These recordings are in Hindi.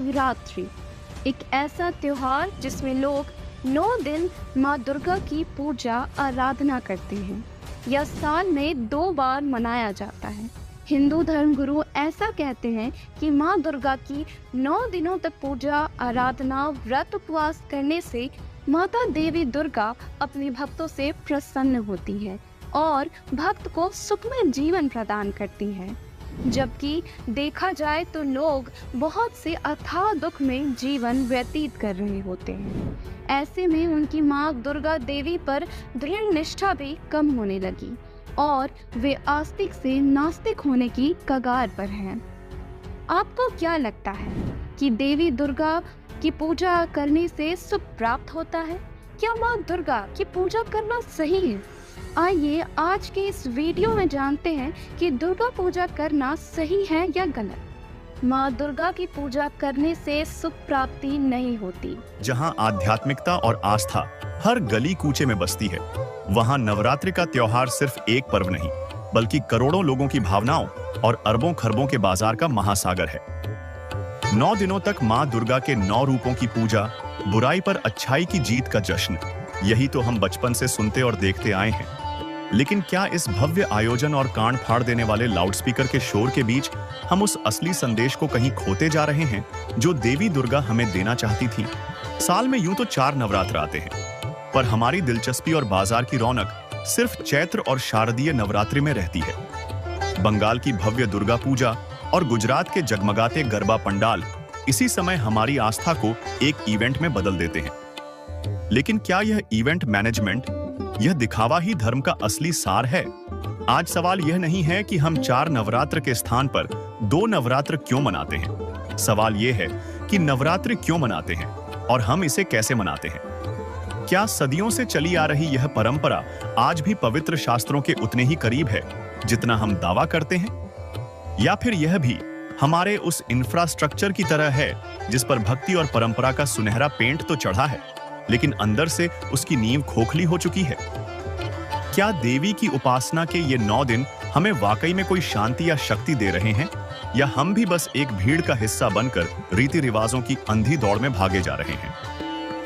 नवरात्रि एक ऐसा त्योहार जिसमें लोग 9 दिन माँ दुर्गा की पूजा आराधना करते हैं। यह साल में 2 बार मनाया जाता है। हिंदू धर्म गुरु ऐसा कहते हैं कि माँ दुर्गा की 9 दिनों तक पूजा आराधना व्रत उपवास करने से माता देवी दुर्गा अपने भक्तों से प्रसन्न होती है और भक्त को सुखमय जीवन प्रदान करती है। जबकि देखा जाए तो लोग बहुत से अथाह दुख में जीवन व्यतीत कर रहे होते हैं। ऐसे में उनकी माँ दुर्गा देवी पर दृढ़ निष्ठा भी कम होने लगी और वे आस्तिक से नास्तिक होने की कगार पर हैं। आपको क्या लगता है कि देवी दुर्गा की पूजा करने से सुख प्राप्त होता है? क्या माँ दुर्गा की पूजा करना सही है? आइए आज के इस वीडियो में जानते हैं कि दुर्गा पूजा करना सही है या गलत। माँ दुर्गा की पूजा करने से सुख प्राप्ति नहीं होती। जहाँ आध्यात्मिकता और आस्था हर गली कूचे में बसती है, वहाँ नवरात्रि का त्योहार सिर्फ एक पर्व नहीं, बल्कि करोड़ों लोगों की भावनाओं और अरबों खरबों के बाजार का महासागर है। 9 दिनों तक माँ दुर्गा के 9 रूपों की पूजा, बुराई पर अच्छाई की जीत का जश्न, यही तो हम बचपन से सुनते और देखते आए हैं। लेकिन क्या इस भव्य आयोजन और कान फाड़ देने वाले लाउडस्पीकर के शोर के बीच हम उस असली संदेश को कहीं खोते जा रहे हैं जो देवी दुर्गा हमें देना चाहती थी? साल में यूं तो 4 नवरात्र आते हैं, पर हमारी दिलचस्पी और बाजार की रौनक सिर्फ चैत्र और शारदीय नवरात्रि में रहती है। बंगाल की भव्य दुर्गा पूजा और गुजरात के जगमगाते गरबा पंडाल इसी समय हमारी आस्था को एक इवेंट में बदल देते हैं। लेकिन क्या यह इवेंट मैनेजमेंट, यह दिखावा ही धर्म का असली सार है? आज सवाल यह नहीं है कि हम 4 नवरात्र के स्थान पर 2 नवरात्र क्यों मनाते हैं। सवाल यह है कि नवरात्रि क्यों मनाते हैं और हम इसे कैसे मनाते हैं। क्या सदियों से चली आ रही यह परंपरा आज भी पवित्र शास्त्रों के उतने ही करीब है जितना हम दावा करते हैं, या फिर यह भी हमारे उस इंफ्रास्ट्रक्चर की तरह है जिस पर भक्ति और परंपरा का सुनहरा पेंट तो चढ़ा है, लेकिन अंदर से उसकी नींव खोखली हो चुकी है? क्या देवी की उपासना के ये 9 दिन हमें वाकई में कोई शांति या शक्ति दे रहे हैं, या हम भी बस एक भीड़ का हिस्सा बनकर रीति रिवाजों की अंधी दौड़ में भागे जा रहे हैं?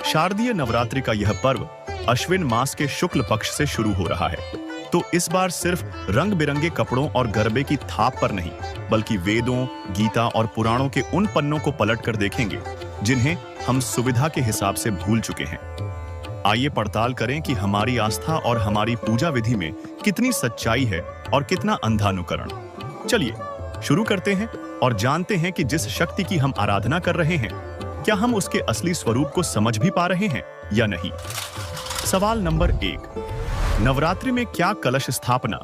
शारदीय नवरात्रि का यह पर्व अश्विन मास के शुक्ल पक्ष से शुरू हो रहा है, तो इस बार सिर्फ रंग बिरंगे कपड़ों और गरबे की थाप पर नहीं, बल्कि वेदों, गीता और पुराणों के उन पन्नों को पलट कर देखेंगे जिन्हें हम सुविधा के हिसाब से भूल चुके हैं। आइए पड़ताल करें कि हमारी आस्था और हमारी पूजा विधि में कितनी सच्चाई है और कितना अंधानुकरण। चलिए शुरू करते हैं और जानते हैं कि जिस शक्ति की हम आराधना कर रहे हैं, क्या हम उसके असली स्वरूप को समझ भी पा रहे हैं या नहीं। सवाल नंबर 1, नवरात्रि में क्या कलश स्थापना,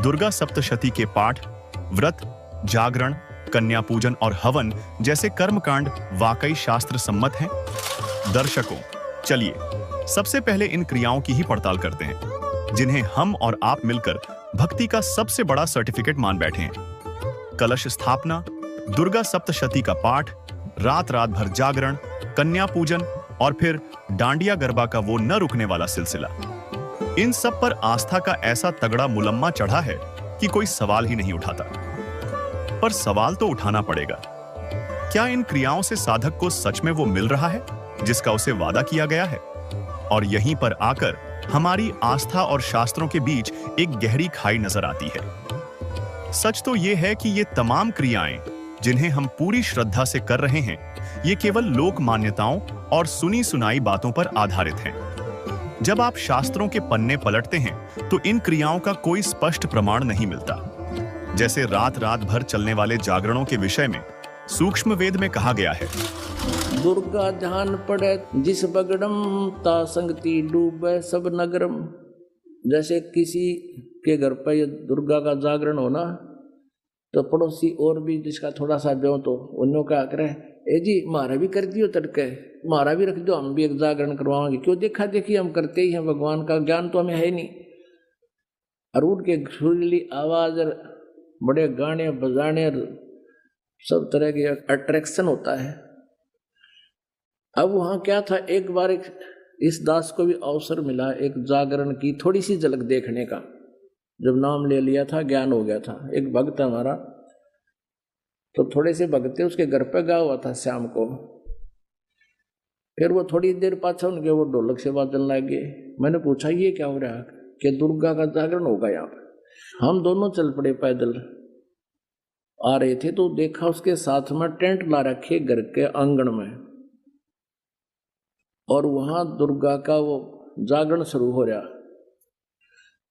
दुर्गा सप्तशती के पाठ, व्रत, जागरण, कन्या पूजन और हवन जैसे कर्मकांड वाकई शास्त्र सम्मत हैं? दर्शकों, चलिए सबसे पहले इन क्रियाओं की ही पड़ताल करते हैं जिन्हें हम और आप मिलकर भक्ति का सबसे बड़ा सर्टिफिकेट मान बैठे हैं। कलश स्थापना, दुर्गा सप्तशती का पाठ, रात रात भर जागरण, कन्या पूजन और फिर डांडिया गरबा का वो न रुकने वाला सिलसिला। इन सब पर आस्था का ऐसा तगड़ा मुलम्मा चढ़ा है कि कोई सवाल ही नहीं उठाता। पर सवाल तो उठाना पड़ेगा, क्या इन क्रियाओं से साधक को सच में वो मिल रहा है जिसका उसे वादा किया गया है? और यहीं पर आकर हमारी आस्था और शास्त्रों के बीच एक गहरी खाई नजर आती है। सच तो ये है कि ये तमाम क्रियाएं जिन्हें हम पूरी श्रद्धा से कर रहे हैं, ये केवल लोक मान्यताओं और सुनी सुनाई बातों पर आधारित हैं। जब आप शास्त्रों के पन्ने पलटते हैं तो इन क्रियाओं का कोई स्पष्ट प्रमाण नहीं मिलता। जैसे रात रात भर चलने वाले जागरणों के विषय में सूक्ष्म वेद में कहा गया है, दुर्गा ध्यान पड़े जिस बगड़म ता संगति डूबे सब नगरम। जैसे किसी के घर पर ये दुर्गा का जागरण होना, तो पड़ोसी और भी जिसका थोड़ा सा जो तो उन्होंने क्या करे, ए जी हमारा भी कर दियो तड़के, हमारा भी रख दो, हम भी एक जागरण करवाएंगे। क्यों देखा देखी हम करते ही हैं, भगवान का ज्ञान तो हमें है नहीं। और उनके सुरीली आवाज और बड़े गाने बजाने सब तरह के अट्रैक्शन होता है। अब वहाँ क्या था, एक बार इस दास को भी अवसर मिला एक जागरण की थोड़ी सी झलक देखने का। जब नाम ले लिया था ज्ञान हो गया था। एक भक्त हमारा तो थोड़े से भगते उसके घर पे गया हुआ था शाम को। फिर वो थोड़ी देर पाछा उनके वो ढोलक से बाजन लग गए। मैंने पूछा ये क्या हो रहा है? कि दुर्गा का जागरण होगा यहाँ पे। हम दोनों चल पड़े, पैदल आ रहे थे तो देखा उसके साथ में टेंट ला रखे घर के आंगन में, और वहां दुर्गा का वो जागरण शुरू हो रहा।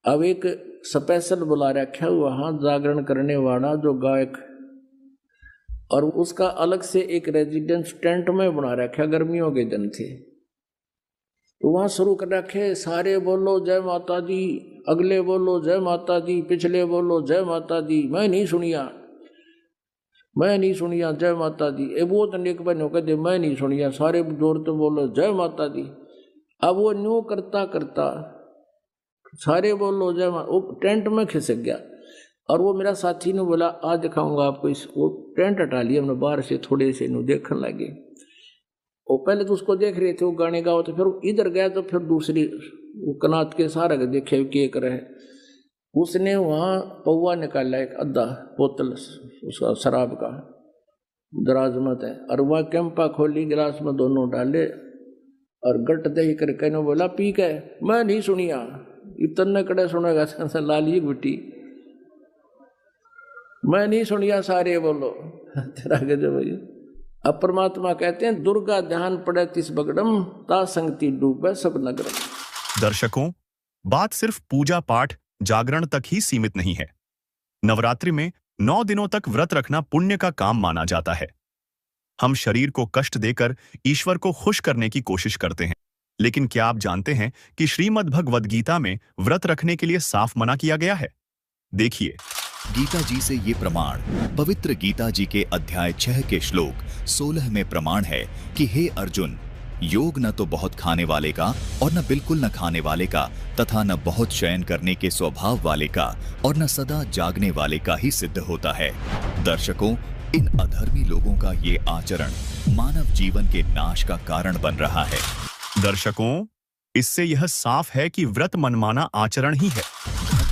अब एक स्पेशल बुला रखा वहां जागरण करने वाला जो गायक, और उसका अलग से एक रेजिडेंस टेंट में बना रखा, गर्मियों के दिन थे। तो वहां शुरू कर रखे, सारे बोलो जय माता दी, अगले बोलो जय माता दी, पिछले बोलो जय माता दी। मैं नहीं सुनिया जय माता दी। वो तो नेक बनो कहते मैं नहीं सुनिया, सारे जोर तो बोलो जय माता दी। अब वो न्यू करता करता सारे बोलो जय माता, वो टेंट में खिसक गया। और वो मेरा साथी ने बोला आज दिखाऊंगा आपको इस, वो टेंट हटा लिया हमने बाहर से, थोड़े से नु देखने लगे। वो पहले तो उसको देख रहे थे वो गाने गाओ, तो फिर इधर गया तो फिर दूसरी वो कनात के सारा देखे के कर रहे। उसने वहाँ पौवा निकाला एक आधा बोतल उसका शराब का, दराज मत है, और वह कैंपा खोली, गिलास में दोनों डाले और गट दही करके ने बोला पी के। मैं नहीं सुनिया, इतने कड़े सुनेगा लाली बेटी, मैं नहीं सुनिया, सारे बोलो तेरा गजब है। अब परमात्मा कहते हैं दुर्गा ध्यान पड़े तिस बगड़म ता संगति डूबे सब नगरम। दर्शकों, बात सिर्फ पूजा पाठ जागरण तक ही सीमित नहीं है। नवरात्रि में 9 दिनों तक व्रत रखना पुण्य का काम माना जाता है। हम शरीर को कष्ट देकर ईश्वर को खुश करने की कोशिश करते हैं, लेकिन क्या आप जानते हैं कि श्रीमद् भगवद गीता में व्रत रखने के लिए साफ मना किया गया है? देखिए, गीता जी से ये प्रमाण पवित्र गीता जी के अध्याय 6 के श्लोक 16 में प्रमाण है कि हे अर्जुन, योग न तो बहुत खाने वाले का और न बिल्कुल न खाने वाले का तथा न बहुत शयन करने के स्वभाव वाले का और न सदा जागने वाले का ही सिद्ध होता है। दर्शकों, इन अधर्मी लोगों का ये आचरण मानव जीवन के नाश का कारण बन रहा है। दर्शकों, इससे यह साफ है कि व्रत मनमाना आचरण ही है।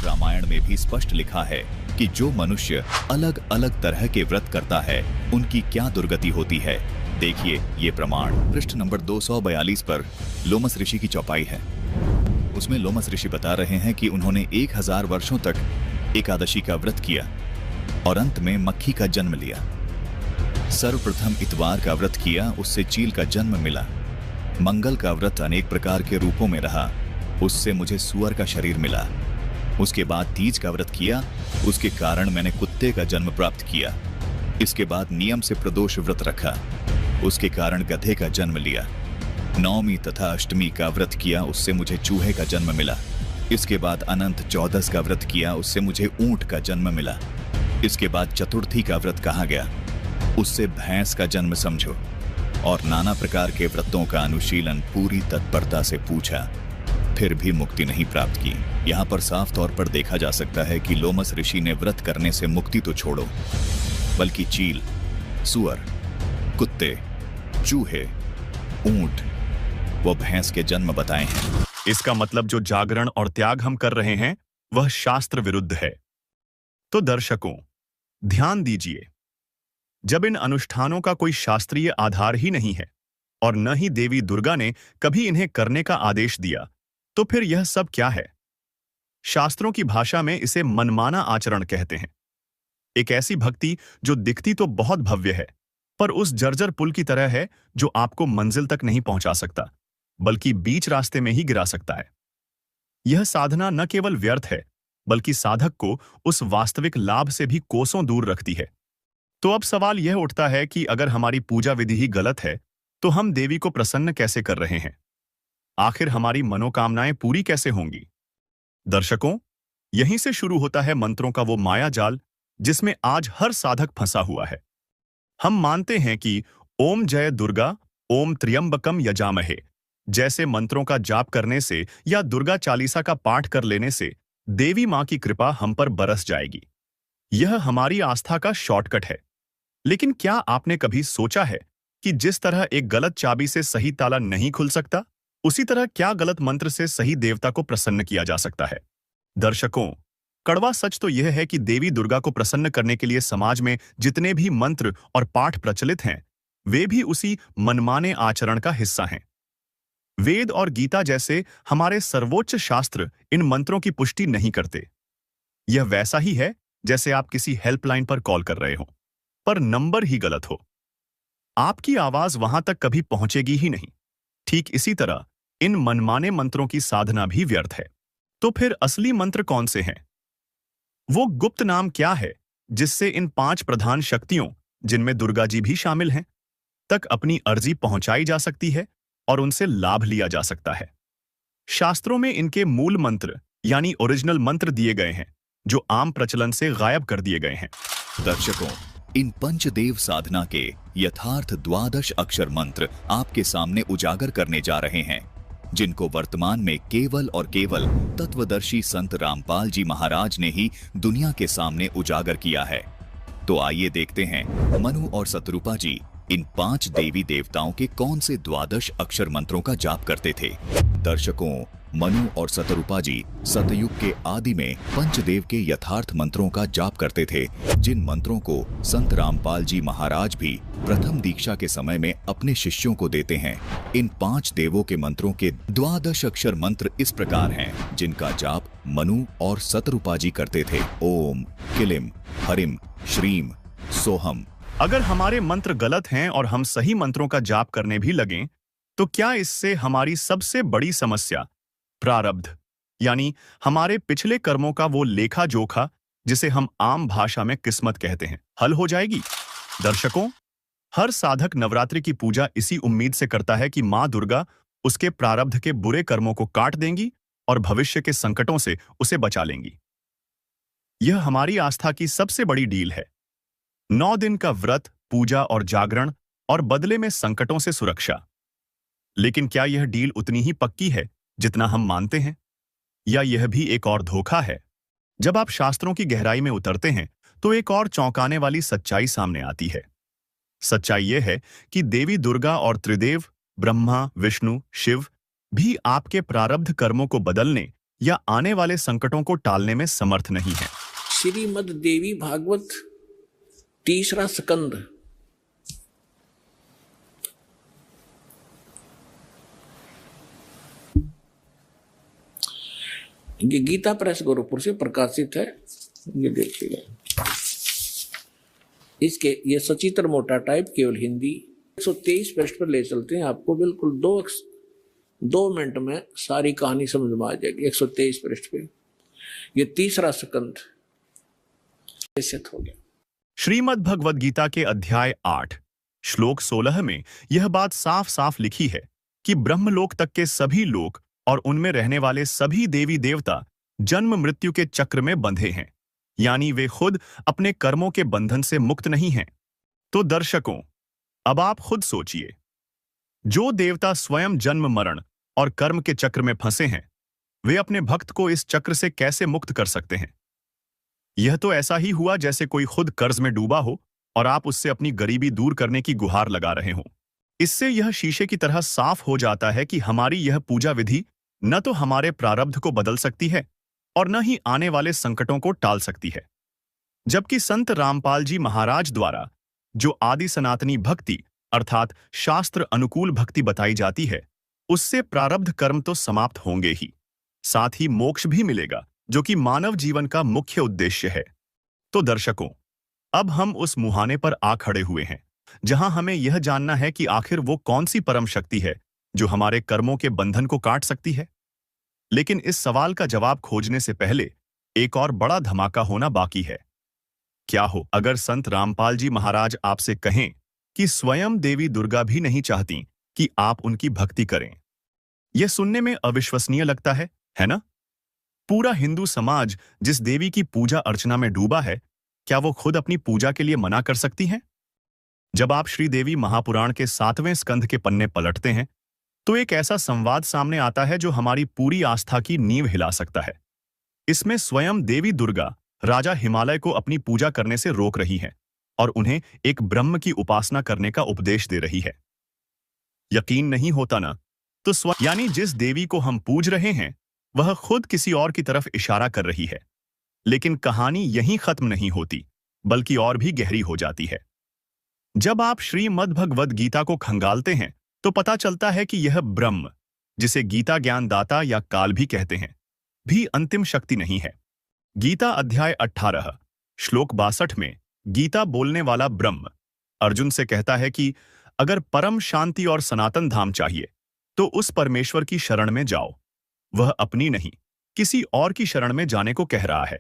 रामायण में भी स्पष्ट लिखा है कि जो मनुष्य अलग अलग तरह के व्रत करता है उनकी क्या दुर्गति होती है। देखिए ये प्रमाण पृष्ठ नंबर 242 पर लोमस ऋषि की चौपाई है। उसमें लोमस ऋषि बता रहे हैं कि उन्होंने 1000 वर्षों तक एकादशी का व्रत किया और अंत में मक्खी का जन्म लिया। सर्वप्रथम इतवार का व्रत किया, उससे चील का जन्म मिला। मंगल का व्रत अनेक प्रकार के रूपों में रहा, उससे मुझे सुअर का शरीर मिला। उसके बाद तीज का व्रत किया, उसके कारण मैंने कुत्ते का जन्म प्राप्त किया। इसके बाद नियम से प्रदोष व्रत रखा, उसके कारण गधे का जन्म लिया। नवमी तथा अष्टमी का व्रत किया, उससे मुझे चूहे का जन्म मिला। इसके बाद अनंत चौदस का व्रत किया, उससे मुझे ऊंट का जन्म मिला। इसके बाद चतुर्थी का व्रत कहा गया, उससे भैंस का जन्म समझो। और नाना प्रकार के व्रतों का अनुशीलन पूरी तत्परता से पूछा, फिर भी मुक्ति नहीं प्राप्त की। यहाँ पर साफ तौर पर देखा जा सकता है कि लोमस ऋषि ने व्रत करने से मुक्ति तो छोड़ो, बल्कि चील, सुअर, कुत्ते, चूहे, ऊंट व भैंस के जन्म बताए हैं। इसका मतलब जो जागरण और त्याग हम कर रहे हैं वह शास्त्र विरुद्ध है। तो दर्शकों, ध्यान दीजिए, जब इन अनुष्ठानों का कोई शास्त्रीय आधार ही नहीं है और न ही देवी दुर्गा ने कभी इन्हें करने का आदेश दिया, तो फिर यह सब क्या है? शास्त्रों की भाषा में इसे मनमाना आचरण कहते हैं। एक ऐसी भक्ति जो दिखती तो बहुत भव्य है, पर उस जर्जर पुल की तरह है जो आपको मंजिल तक नहीं पहुंचा सकता, बल्कि बीच रास्ते में ही गिरा सकता है। यह साधना न केवल व्यर्थ है, बल्कि साधक को उस वास्तविक लाभ से भी कोसों दूर रखती है। तो अब सवाल यह उठता है कि अगर हमारी पूजा विधि ही गलत है, तो हम देवी को प्रसन्न कैसे कर रहे हैं? आखिर हमारी मनोकामनाएं पूरी कैसे होंगी? दर्शकों, यहीं से शुरू होता है मंत्रों का वो माया जाल जिसमें आज हर साधक फंसा हुआ है। हम मानते हैं कि ओम जय दुर्गा, ओम त्र्यंबकम यजामहे जैसे मंत्रों का जाप करने से या दुर्गा चालीसा का पाठ कर लेने से देवी मां की कृपा हम पर बरस जाएगी। यह हमारी आस्था का शॉर्टकट है। लेकिन क्या आपने कभी सोचा है कि जिस तरह एक गलत चाबी से सही ताला नहीं खुल सकता, उसी तरह क्या गलत मंत्र से सही देवता को प्रसन्न किया जा सकता है? दर्शकों, कड़वा सच तो यह है कि देवी दुर्गा को प्रसन्न करने के लिए समाज में जितने भी मंत्र और पाठ प्रचलित हैं, वे भी उसी मनमाने आचरण का हिस्सा हैं। वेद और गीता जैसे हमारे सर्वोच्च शास्त्र इन मंत्रों की पुष्टि नहीं करते। यह वैसा ही है जैसे आप किसी हेल्पलाइन पर कॉल कर रहे हो, पर नंबर ही गलत हो। आपकी आवाज वहां तक कभी पहुंचेगी ही नहीं। ठीक इसी तरह इन मनमाने मंत्रों की साधना भी व्यर्थ है। तो फिर असली मंत्र कौन से हैं? वो गुप्त नाम क्या है जिससे इन 5 प्रधान शक्तियों, जिनमें दुर्गा जी भी शामिल हैं, तक अपनी अर्जी पहुंचाई जा सकती है और उनसे लाभ लिया जा सकता है? शास्त्रों में इनके मूल मंत्र यानी ओरिजिनल मंत्र दिए गए हैं, जो आम प्रचलन से गायब कर दिए गए हैं। दर्शकों, इन पंचदेव साधना के यथार्थ 12 अक्षर मंत्र आपके सामने उजागर करने जा रहे हैं, जिनको वर्तमान में केवल और केवल तत्वदर्शी संत रामपाल जी महाराज ने ही दुनिया के सामने उजागर किया है। तो आइए देखते हैं मनु और शतरूपा जी इन 5 देवी देवताओं के कौन से 12 अक्षर मंत्रों का जाप करते थे। दर्शकों, मनु और शतरूपा जी सतयुग के आदि में पंचदेव के यथार्थ मंत्रों का जाप करते थे, जिन मंत्रों को संत रामपाल जी महाराज भी प्रथम दीक्षा के समय में अपने शिष्यों को देते हैं। इन 5 देवों के मंत्रों के 12 अक्षर मंत्र इस प्रकार हैं, जिनका जाप मनु और शतरूपा जी करते थे। ओम किलिम हरिम श्रीम सोहम। अगर हमारे मंत्र गलत हैं और हम सही मंत्रों का जाप करने भी लगें, तो क्या इससे हमारी सबसे बड़ी समस्या प्रारब्ध यानी हमारे पिछले कर्मों का वो लेखा जोखा, जिसे हम आम भाषा में किस्मत कहते हैं, हल हो जाएगी? दर्शकों, हर साधक नवरात्रि की पूजा इसी उम्मीद से करता है कि मां दुर्गा उसके प्रारब्ध के बुरे कर्मों को काट देंगी और भविष्य के संकटों से उसे बचा लेंगी। यह हमारी आस्था की सबसे बड़ी डील है। 9 दिन का व्रत, पूजा और जागरण, और बदले में संकटों से सुरक्षा। लेकिन क्या यह डील उतनी ही पक्की है जितना हम मानते हैं, या यह भी एक और धोखा है? जब आप शास्त्रों की गहराई में उतरते हैं तो एक और चौंकाने वाली सच्चाई सामने आती है। सच्चाई यह है कि देवी दुर्गा और त्रिदेव ब्रह्मा, विष्णु, शिव भी आपके प्रारब्ध कर्मों को बदलने या आने वाले संकटों को टालने में समर्थ नहीं है। श्रीमद् देवी भागवत 3रा स्कंद। ये गीता प्रेस गोरखपुर से प्रकाशित है। ये देखिएगा, इसके ये सचित्र मोटा टाइप, केवल हिंदी। 123 पृष्ठ पर ले चलते हैं आपको, बिल्कुल 2 मिनट में सारी कहानी समझ में आ जाएगी। 123 पृष्ठ पे ये 3रा स्कंद हो गया। श्रीमद् भगवद गीता के अध्याय 8 श्लोक 16 में यह बात साफ साफ लिखी है कि ब्रह्मलोक तक के सभी लोक और उनमें रहने वाले सभी देवी देवता जन्म मृत्यु के चक्र में बंधे हैं, यानी वे खुद अपने कर्मों के बंधन से मुक्त नहीं हैं। तो दर्शकों, अब आप खुद सोचिए, जो देवता स्वयं जन्म मरण और कर्म के चक्र में फंसे हैं, वे अपने भक्त को इस चक्र से कैसे मुक्त कर सकते हैं? यह तो ऐसा ही हुआ जैसे कोई खुद कर्ज में डूबा हो और आप उससे अपनी गरीबी दूर करने की गुहार लगा रहे हो। इससे यह शीशे की तरह साफ हो जाता है कि हमारी यह पूजा विधि न तो हमारे प्रारब्ध को बदल सकती है और न ही आने वाले संकटों को टाल सकती है। जबकि संत रामपाल जी महाराज द्वारा जो आदि सनातनी भक्ति अर्थात शास्त्र अनुकूल भक्ति बताई जाती है, उससे प्रारब्ध कर्म तो समाप्त होंगे ही, साथ ही मोक्ष भी मिलेगा, जो कि मानव जीवन का मुख्य उद्देश्य है। तो दर्शकों, अब हम उस मुहाने पर आ खड़े हुए हैं जहां हमें यह जानना है कि आखिर वो कौन सी परम शक्ति है जो हमारे कर्मों के बंधन को काट सकती है। लेकिन इस सवाल का जवाब खोजने से पहले एक और बड़ा धमाका होना बाकी है। क्या हो अगर संत रामपाल जी महाराज आपसे कहें कि स्वयं देवी दुर्गा भी नहीं चाहती कि आप उनकी भक्ति करें? यह सुनने में अविश्वसनीय लगता है ना? पूरा हिंदू समाज जिस देवी की पूजा अर्चना में डूबा है, क्या वो खुद अपनी पूजा के लिए मना कर सकती हैं? जब आप श्रीदेवी महापुराण के 7वें स्कंध के पन्ने पलटते हैं, तो एक ऐसा संवाद सामने आता है जो हमारी पूरी आस्था की नींव हिला सकता है। इसमें स्वयं देवी दुर्गा राजा हिमालय को अपनी पूजा करने से रोक रही है और उन्हें एक ब्रह्म की उपासना करने का उपदेश दे रही है। यकीन नहीं होता ना? तो यानी जिस देवी को हम पूज रहे हैं, वह खुद किसी और की तरफ इशारा कर रही है। लेकिन कहानी यहीं खत्म नहीं होती, बल्कि और भी गहरी हो जाती है। जब आप श्रीमद् भगवद गीता को खंगालते हैं तो पता चलता है कि यह ब्रह्म, जिसे गीता ज्ञानदाता या काल भी कहते हैं, भी अंतिम शक्ति नहीं है। गीता अध्याय 18 श्लोक 62 में गीता बोलने वाला ब्रह्म अर्जुन से कहता है कि अगर परम शांति और सनातन धाम चाहिए तो उस परमेश्वर की शरण में जाओ। वह अपनी नहीं, किसी और की शरण में जाने को कह रहा है।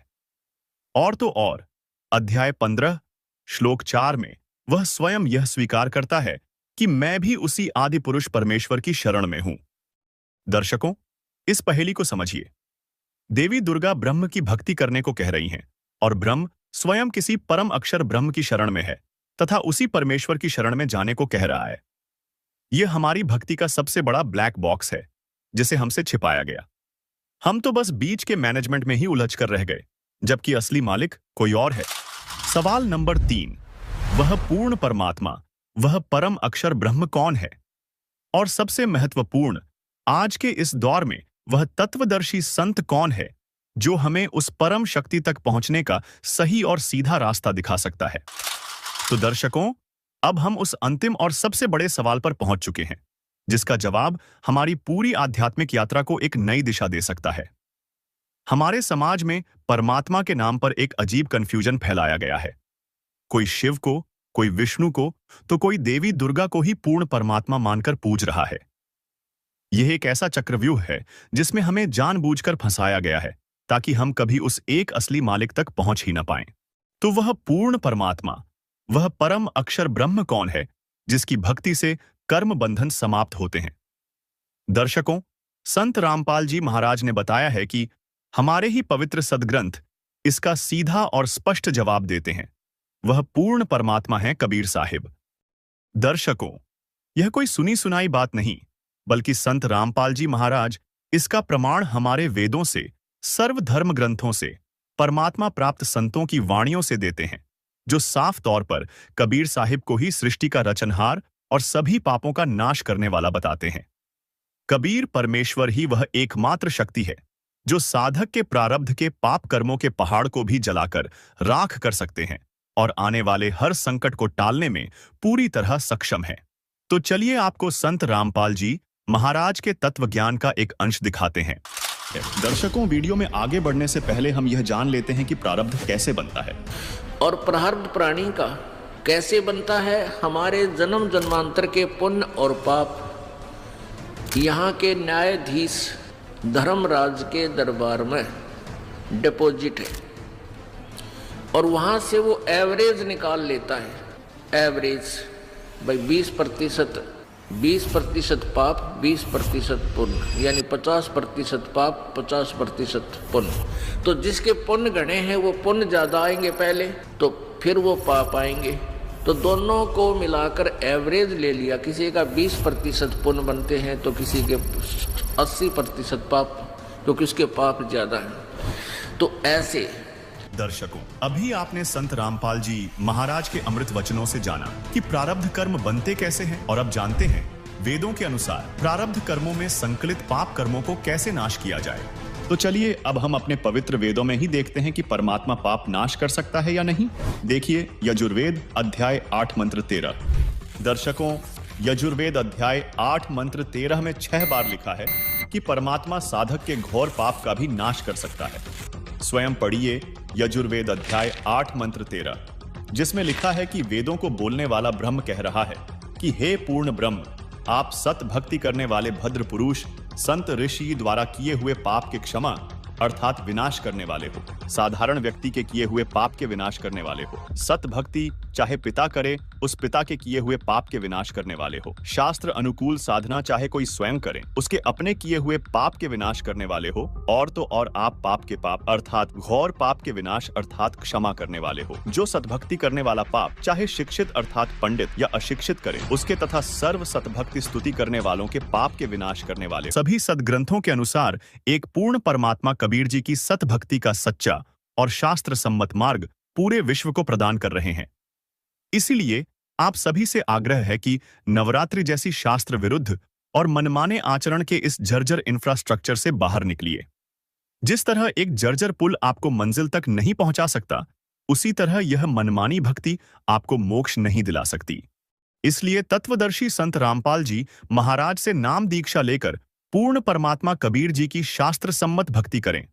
और तो और अध्याय 15 श्लोक 4 में वह स्वयं यह स्वीकार करता है कि मैं भी उसी आदि पुरुष परमेश्वर की शरण में हूं। दर्शकों, इस पहेली को समझिए। देवी दुर्गा ब्रह्म की भक्ति करने को कह रही हैं और ब्रह्म स्वयं किसी परम अक्षर ब्रह्म की शरण में है तथा उसी परमेश्वर की शरण में जाने को कह रहा है। यह हमारी भक्ति का सबसे बड़ा ब्लैक बॉक्स है, जिसे हमसे छिपाया गया। हम तो बस बीच के मैनेजमेंट में ही उलझ कर रह गए, जबकि असली मालिक कोई और है। सवाल नंबर 3, वह पूर्ण परमात्मा, वह परम अक्षर ब्रह्म कौन है? और सबसे महत्वपूर्ण, आज के इस दौर में वह तत्वदर्शी संत कौन है जो हमें उस परम शक्ति तक पहुंचने का सही और सीधा रास्ता दिखा सकता है? तो दर्शकों, अब हम उस अंतिम और सबसे बड़े सवाल पर पहुंच चुके हैं, जिसका जवाब हमारी पूरी आध्यात्मिक यात्रा को एक नई दिशा दे सकता है। हमारे समाज में परमात्मा के नाम पर एक अजीब कंफ्यूजन फैलाया गया है। कोई शिव को, कोई विष्णु को, तो कोई देवी दुर्गा को ही पूर्ण परमात्मा मानकर पूज रहा है। यह एक ऐसा चक्रव्यूह है जिसमें हमें जानबूझकर फंसाया गया है ताकि हम कभी उस एक असली मालिक तक पहुंच ही न पाएं। तो वह पूर्ण परमात्मा, वह परम अक्षर ब्रह्म कौन है जिसकी भक्ति से कर्म बंधन समाप्त होते हैं? दर्शकों, संत रामपाल जी महाराज ने बताया है कि हमारे ही पवित्र सदग्रंथ इसका सीधा और स्पष्ट जवाब देते हैं। वह पूर्ण परमात्मा है कबीर साहिब। दर्शकों, यह कोई सुनी सुनाई बात नहीं, बल्कि संत रामपाल जी महाराज इसका प्रमाण हमारे वेदों से, सर्वधर्म ग्रंथों से, परमात्मा प्राप्त संतों की वाणियों से देते हैं, जो साफ तौर पर कबीर साहिब को ही सृष्टि का रचनहार और सभी पापों का नाश करने वाला बताते हैं। कबीर परमेश्वर ही वह एकमात्र शक्ति है जो साधक के प्रारब्ध के पाप कर्मों के पहाड़ को भी जलाकर राख कर सकते हैं और आने वाले हर संकट को टालने में पूरी तरह सक्षम है। तो चलिए आपको संत रामपाल जी महाराज के तत्व ज्ञान का एक अंश दिखाते हैं। दर्शकों, वीडियो में आगे बढ़ने से पहले हम यह जान लेते हैं कि प्रारब्ध कैसे बनता है और प्रारब्ध प्राणी का कैसे बनता है। हमारे जन्म जन्मांतर के पुण्य और पाप यहाँ के न्यायाधीश धर्मराज के दरबार में डिपॉजिट है और वहाँ से वो एवरेज निकाल लेता है। एवरेज भाई 20% पाप 20% पुण्य, यानी 50% पाप 50% पुण्य। तो जिसके पुण्य गणे हैं वो पुण्य ज़्यादा आएंगे पहले, तो फिर वो पाप आएंगे। तो दोनों को मिलाकर एवरेज ले लिया। किसी का 20% पुण्य बनते हैं तो किसी के 80% पाप, क्योंकि उसके पाप ज़्यादा हैं। तो ऐसे दर्शकों, अभी आपने संत रामपाल जी महाराज के अमृत वचनों से जाना कि प्रारब्ध कर्म बनते कैसे हैं, और अब जानते हैं वेदों के अनुसार प्रारब्ध कर्मों में संकलित पाप कर्मों को कैसे नाश किया जाए। तो चलिए अब हम अपने पवित्र वेदों में ही देखते हैं कि परमात्मा पाप नाश कर सकता है या नहीं। देखिए यजुर्वेद अध्याय 8 मंत्र 13। दर्शकों, यजुर्वेद अध्याय 8 मंत्र 13 में 6 बार लिखा है कि परमात्मा साधक के घोर पाप का भी नाश कर सकता है। स्वयं पढ़िए यजुर्वेद अध्याय 8 मंत्र 13, जिसमें लिखा है कि वेदों को बोलने वाला ब्रह्म कह रहा है कि हे पूर्ण ब्रह्म, आप सत भक्ति करने वाले भद्र पुरुष संत ऋषि द्वारा किए हुए पाप के क्षमा अर्थात विनाश करने वाले हो। साधारण व्यक्ति के किए हुए पाप के विनाश करने वाले हो। सत भक्ति चाहे पिता करे, उस पिता के किए हुए पाप के विनाश करने वाले हो। शास्त्र अनुकूल साधना चाहे कोई स्वयं करे, उसके अपने किए हुए पाप के विनाश करने वाले हो। और तो और आप पाप के पाप अर्थात घोर पाप के विनाश अर्थात क्षमा करने वाले हो। जो सतभक्ति करने वाला पाप चाहे शिक्षित अर्थात पंडित या अशिक्षित करे, उसके तथा सर्व सतभक्ति स्तुति करने वालों के पाप के विनाश करने वाले। सभी सदग्रंथों के अनुसार एक पूर्ण परमात्मा कबीर जी की सत भक्ति का सच्चा और शास्त्र सम्मत मार्ग पूरे विश्व को प्रदान कर रहे हैं। इसीलिए आप सभी से आग्रह है कि नवरात्रि जैसी शास्त्र विरुद्ध और मनमाने आचरण के इस जर्जर इंफ्रास्ट्रक्चर से बाहर निकलिए। जिस तरह एक जर्जर पुल आपको मंजिल तक नहीं पहुंचा सकता, उसी तरह यह मनमानी भक्ति आपको मोक्ष नहीं दिला सकती। इसलिए तत्वदर्शी संत रामपाल जी महाराज से नाम दीक्षा लेकर पूर्ण परमात्मा कबीर जी की शास्त्र सम्मत भक्ति करें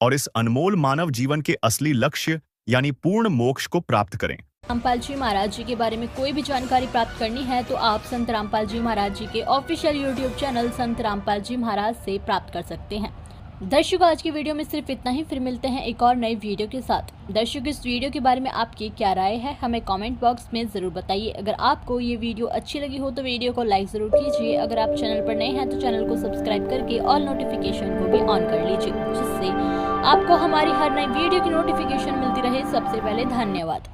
और इस अनमोल मानव जीवन के असली लक्ष्य यानी पूर्ण मोक्ष को प्राप्त करें। रामपाल जी महाराज जी के बारे में कोई भी जानकारी प्राप्त करनी है तो आप संत रामपाल जी महाराज जी के ऑफिशियल यूट्यूब चैनल संत रामपाल जी महाराज से प्राप्त कर सकते हैं। दर्शकों, आज की वीडियो में सिर्फ इतना ही। फिर मिलते हैं एक और नई वीडियो के साथ। दर्शकों, इस वीडियो के बारे में आपकी क्या राय है हमें कमेंट बॉक्स में ज़रूर बताइए। अगर आपको ये वीडियो अच्छी लगी हो तो वीडियो को लाइक ज़रूर कीजिए। अगर आप चैनल पर नए हैं तो चैनल को सब्सक्राइब करके ऑल नोटिफिकेशन को भी ऑन कर लीजिए, जिससे आपको हमारी हर नई वीडियो की नोटिफिकेशन मिलती रहे सबसे पहले। धन्यवाद।